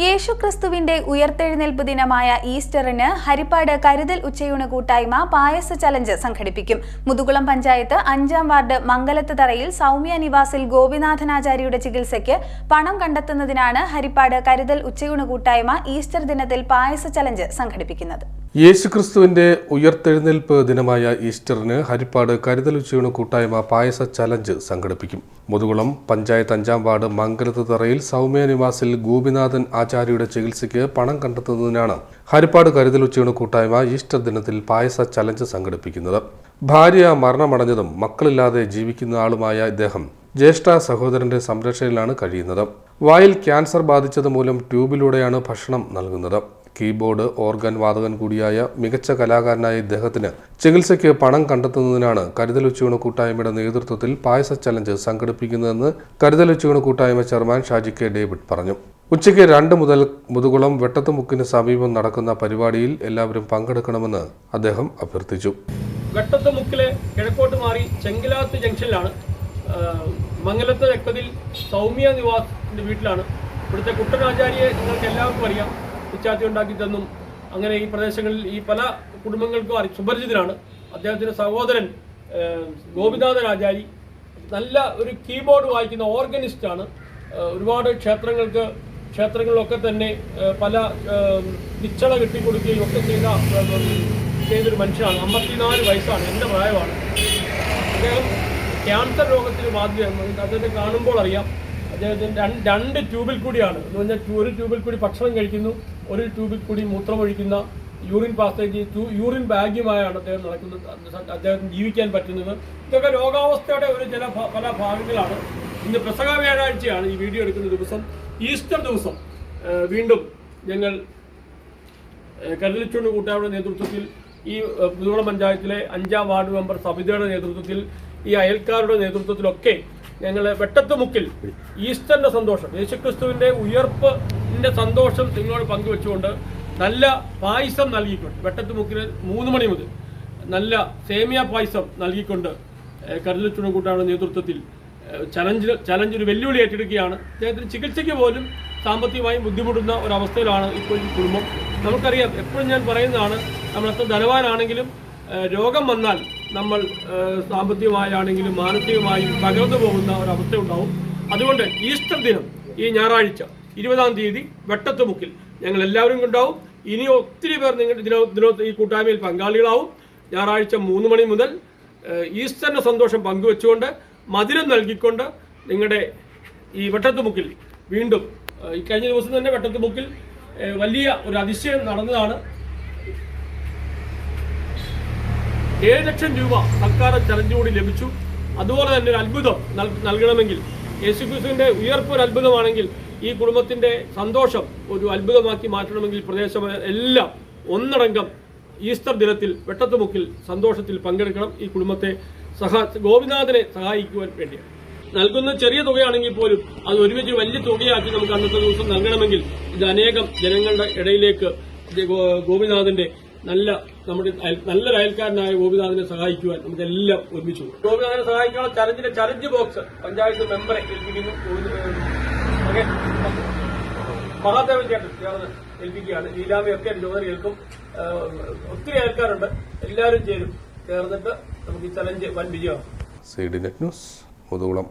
യേശുക്രിസ്തുവിന്റെ ഉയർത്തെഴുന്നേൽപ്പ് ദിനമായ ഈസ്റ്ററിന് ഹരിപ്പാട് കരുതൽ ഉച്ചയൂണ് കൂട്ടായ്മ പായസ ചലഞ്ച് സംഘടിപ്പിക്കും. മുതുകുളം പഞ്ചായത്ത് 5-ാം വാർഡ് മംഗലത്ത് തറയിൽ സൗമ്യ നിവാസിൽ ഗോപിനാഥനാചാര്യയുടെ ചികിത്സയ്ക്ക് പണം കണ്ടെത്തുന്നതിനാണ് ഹരിപ്പാട് കരുതൽ ഉച്ചയൂണ് കൂട്ടായ്മ ഈസ്റ്റർ ദിനത്തിൽ പായസ ചലഞ്ച് സംഘടിപ്പിക്കുന്നത്. യേശുക്രിസ്തുവിന്റെ ഉയർത്തെഴുന്നേൽപ്പ് ദിനമായ ഈസ്റ്ററിന് ഹരിപ്പാട് കരുതൽ ഉച്ചയൂണ് കൂട്ടായ്മ പായസ ചലഞ്ച് സംഘടിപ്പിക്കും. മുതുകുളം പഞ്ചായത്ത് 5-ാം വാർഡ് മംഗലത്ത് തറയിൽ സൗമ്യ നിവാസിൽ ഗോപിനാഥൻ ആചാര്യയുടെ ചികിത്സയ്ക്ക് പണം കണ്ടെത്തുന്നതിനാണ് ഹരിപ്പാട് കരുതൽ ഉച്ചയൂണ് കൂട്ടായ്മ ഈസ്റ്റർ ദിനത്തിൽ പായസ ചലഞ്ച് സംഘടിപ്പിക്കുന്നത്. ഭാര്യ മരണമടഞ്ഞതും മക്കളില്ലാതെ ജീവിക്കുന്ന ആളുമായ ഇദ്ദേഹം ജ്യേഷ്ഠ സഹോദരന്റെ സംരക്ഷണയിലാണ് കഴിയുന്നത്. വായിൽ ക്യാൻസർ ബാധിച്ചത് മൂലം ട്യൂബിലൂടെയാണ് ഭക്ഷണം നൽകുന്നത്. കീബോർഡ്, ഓർഗൻ വാദകൻ കൂടിയായ മികച്ച കലാകാരനായ ഇദ്ദേഹത്തിന് ചികിത്സയ്ക്ക് പണം കണ്ടെത്തുന്നതിനാണ് കരുതൽ ഉച്ചയൂണ് കൂട്ടായ്മയുടെ നേതൃത്വത്തിൽ പായസ ചലഞ്ച് സംഘടിപ്പിക്കുന്നതെന്ന് കരുതൽ ഉച്ചയൂണ് കൂട്ടായ്മ ചെയർമാൻ ഷാജി കെ ഡേവിഡ് പറഞ്ഞു. ഉച്ചയ്ക്ക് 2 മുതൽ മുതുകുളം വെട്ടത്തുമുക്കിന് സമീപം നടക്കുന്ന പരിപാടിയിൽ എല്ലാവരും പങ്കെടുക്കണമെന്ന് അദ്ദേഹം അഭ്യർത്ഥിച്ചു. വെട്ടത്തുമുക്കിലെ കിഴക്കോട്ട് മാറി ചെങ്കിലാത്ത് ജംഗ്ഷനിലാണ് മംഗലത്ത് രക്തത്തിൽ സൗമ്യ നിവാസിന്റെ വീട്ടിലാണ്. ഇവിടുത്തെ കുട്ടനാചാര്യയെ നിങ്ങൾക്ക് എല്ലാവർക്കും അറിയാം. പിച്ചാത്തി ഉണ്ടാക്കി തന്നും അങ്ങനെ ഈ പ്രദേശങ്ങളിൽ ഈ പല കുടുംബങ്ങൾക്കും സുപരിചിതനാണ്. അദ്ദേഹത്തിന്റെ സഹോദരൻ ഗോപിനാഥൻ ആചാരി നല്ല ഒരു കീബോർഡ് വായിക്കുന്ന ഓർഗനിസ്റ്റാണ്. ഒരുപാട് ക്ഷേത്രങ്ങളിലൊക്കെ തന്നെ പല നിശ്ചല കെട്ടിക്കൊടുക്കുകയും ഒക്കെ ചെയ്തൊരു മനുഷ്യനാണ്. 54 വയസ്സാണ്, എൻ്റെ പ്രായമാണ്. അദ്ദേഹം ക്യാൻസർ രോഗത്തിന് ബാധിതമാണ്. അദ്ദേഹത്തെ കാണുമ്പോൾ അറിയാം. അദ്ദേഹത്തിന് 2 ട്യൂബിൽ കൂടിയാണ് എന്ന് പറഞ്ഞാൽ ഒരു ട്യൂബിൽ കൂടി ഭക്ഷണം കഴിക്കുന്നു, ഒരു ട്യൂബിൽ കൂടി മൂത്രമൊഴിക്കുന്ന യൂറിൻ പാസേജ് യൂറിൻ ബാഗുമായാണ് അദ്ദേഹം നടക്കുന്നത്. അദ്ദേഹത്തിന് ജീവിക്കാൻ പറ്റുന്നത്. ഇതൊക്കെ രോഗാവസ്ഥയുടെ പല ഭാഗങ്ങളാണ്. ഇന്ന് പെസഹ വ്യാഴാഴ്ചയാണ് ഈ വീഡിയോ എടുക്കുന്ന ദിവസം. ഈസ്റ്റർ ദിവസം വീണ്ടും ഞങ്ങൾ കരുതൽ ഉച്ചയൂണ് കൂട്ടായ്മയുടെ നേതൃത്വത്തിൽ ഈ മുതുകുളം പഞ്ചായത്തിലെ 5-ാം വാർഡ് മെമ്പർ സബിതയുടെ നേതൃത്വത്തിൽ ഈ അയൽക്കാരുടെ നേതൃത്വത്തിലൊക്കെ ഞങ്ങൾ വെട്ടത്തുമുക്കിൽ ഈസ്റ്ററിന്റെ സന്തോഷം, യേശുക്രിസ്തുവിന്റെ ഉയർപ്പിന്റെ സന്തോഷം നിങ്ങളോട് പങ്കുവെച്ചുകൊണ്ട് നല്ല പായസം നൽകിക്കൊണ്ട് വെട്ടത്തുമുക്കിൽ 3 മണി മുതൽ നല്ല സേമിയ പായസം നൽകിക്കൊണ്ട് കരുതൽ ഉച്ചയൂണ് കൂട്ടായ്മയുടെ നേതൃത്വത്തിൽ ചലഞ്ച് ഒരു വെല്ലുവിളി ഏറ്റെടുക്കുകയാണ്. അദ്ദേഹത്തിന് ചികിത്സയ്ക്ക് പോലും സാമ്പത്തികമായി ബുദ്ധിമുട്ടുന്ന ഒരവസ്ഥയിലാണ് ഇപ്പോൾ ഈ കുടുംബം. നമുക്കറിയാം, എപ്പോഴും ഞാൻ പറയുന്നതാണ്, നമ്മൾ എത്ര ധനവാനാണെങ്കിലും രോഗം വന്നാൽ നമ്മൾ സാമ്പത്തികമായാണെങ്കിലും മാനസികമായും തകർന്നു പോകുന്ന ഒരവസ്ഥ ഉണ്ടാവും. അതുകൊണ്ട് ഈസ്റ്റർ ദിനം ഈ ഞായറാഴ്ച 20-ാം തീയതി വെട്ടത്തുമുക്കിൽ ഞങ്ങൾ എല്ലാവരും ഉണ്ടാവും. ഇനി ഒത്തിരി പേർ ഈ കൂട്ടായ്മയിൽ പങ്കാളികളാവും. ഞായറാഴ്ച 3 മണി മുതൽ ഈസ്റ്ററിന്റെ സന്തോഷം പങ്കുവെച്ചുകൊണ്ട് മധുരം നൽകിക്കൊണ്ട് നിങ്ങളുടെ ഈ വെട്ടത്തുമുക്കിൽ വീണ്ടും ഈ കഴിഞ്ഞ ദിവസം തന്നെ വെട്ടത്തുമുക്കിൽ വലിയ ഒരു അതിശയം നടന്നതാണ്. 7 ലക്ഷം രൂപ സർക്കാർ ചലഞ്ച് കൂടി ലഭിച്ചു. അതുപോലെ തന്നെ ഒരു അത്ഭുതം നൽകണമെങ്കിൽ, യേശുക്രിസ്തുവിന്റെ ഉയർപ്പ് ഒരു അത്ഭുതമാണെങ്കിൽ ഈ കുടുംബത്തിന്റെ സന്തോഷം ഒരു അത്ഭുതമാക്കി മാറ്റണമെങ്കിൽ പ്രദേശം എല്ലാം ഒന്നടങ്കം ഈസ്റ്റർ ദിനത്തിൽ വെട്ടത്തുമുക്കിൽ സന്തോഷത്തിൽ പങ്കെടുക്കണം. ഈ കുടുംബത്തെ ഗോപിനാഥനെ സഹായിക്കുവാൻ വേണ്ടിയാണ്. നൽകുന്ന ചെറിയ തുകയാണെങ്കിൽ പോലും അത് ഒരുമിച്ച് വലിയ തുകയാക്കി നമുക്ക് അന്നത്തെ ദിവസം നൽകണമെങ്കിൽ ഇത് അനേകം ജനങ്ങളുടെ ഇടയിലേക്ക് ഗോപിനാഥന്റെ നമ്മുടെ നല്ലൊരു അയൽക്കാരനായ ഗോപിനാഥനെ സഹായിക്കുവാൻ നമുക്ക് എല്ലാം ഒരുമിച്ചു. ഗോപിനാഥനെ സഹായിക്കാനുള്ള ചലഞ്ച് ബോക്സ് പഞ്ചായത്ത് മെമ്പറെ ഏൽപ്പിക്കുന്നു. മഹാദേവൻ ചേട്ടൻ ചേർന്ന് ഏൽപ്പിക്കുകയാണ്. ലീലാമയൊക്കെ ചുമതല ഏൽക്കും. ഒത്തിരി അയൽക്കാരുണ്ട്, എല്ലാവരും ചേർന്നിട്ട് നമുക്ക് ഈ ചലഞ്ച് വൻ വിജയമാണ്. CDNet news Muthukulam.